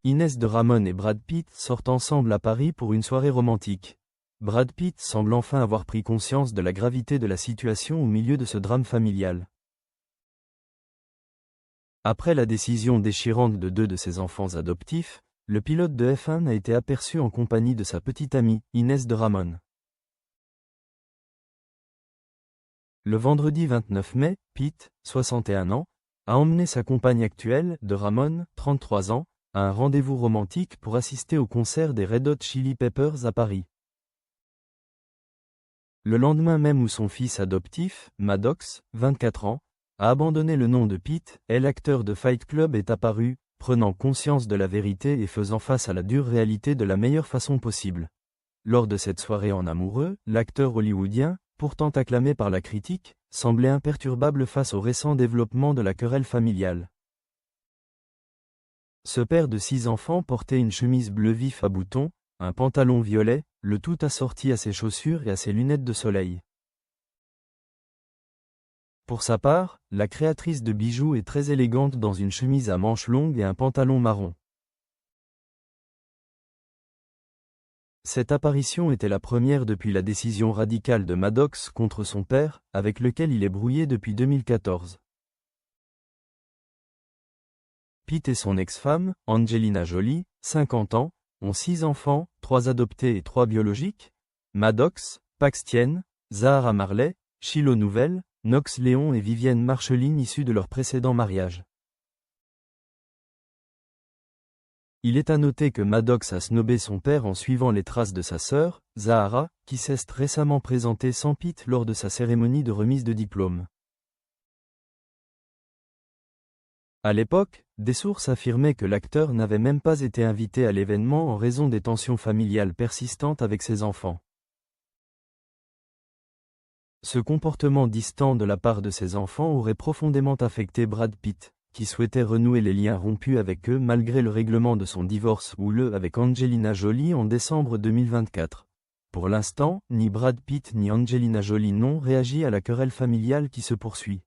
Inès de Ramon et Brad Pitt sortent ensemble à Paris pour une soirée romantique. Brad Pitt semble enfin avoir pris conscience de la gravité de la situation au milieu de ce drame familial. Après la décision déchirante de 2 de ses enfants adoptifs, le pilote de F1 a été aperçu en compagnie de sa petite amie, Inès de Ramon. Le vendredi 29 mai, Pitt, 61 ans, a emmené sa compagne actuelle, de Ramon, 33 ans, à un rendez-vous romantique pour assister au concert des Red Hot Chili Peppers à Paris. Le lendemain même où son fils adoptif, Maddox, 24 ans, a abandonné le nom de Pitt, et l'acteur de Fight Club est apparu, prenant conscience de la vérité et faisant face à la dure réalité de la meilleure façon possible. Lors de cette soirée en amoureux, l'acteur hollywoodien, pourtant acclamé par la critique, semblait imperturbable face au récent développement de la querelle familiale. Ce père de 6 enfants portait une chemise bleu vif à boutons, un pantalon violet, le tout assorti à ses chaussures et à ses lunettes de soleil. Pour sa part, la créatrice de bijoux est très élégante dans une chemise à manches longues et un pantalon marron. Cette apparition était la première depuis la décision radicale de Maddox contre son père, avec lequel il est brouillé depuis 2014. Pitt et son ex-femme, Angelina Jolie, 50 ans, ont 6 enfants, 3 adoptés et 3 biologiques: Maddox, Paxton, Zahara Marley, Shiloh Nouvelle, Knox Léon et Vivienne Marcheline issus de leur précédent mariage. Il est à noter que Maddox a snobé son père en suivant les traces de sa sœur, Zahara, qui s'est récemment présentée sans Pitt lors de sa cérémonie de remise de diplôme. À l'époque, des sources affirmaient que l'acteur n'avait même pas été invité à l'événement en raison des tensions familiales persistantes avec ses enfants. Ce comportement distant de la part de ses enfants aurait profondément affecté Brad Pitt, qui souhaitait renouer les liens rompus avec eux malgré le règlement de son divorce houleux avec Angelina Jolie en décembre 2024. Pour l'instant, ni Brad Pitt ni Angelina Jolie n'ont réagi à la querelle familiale qui se poursuit.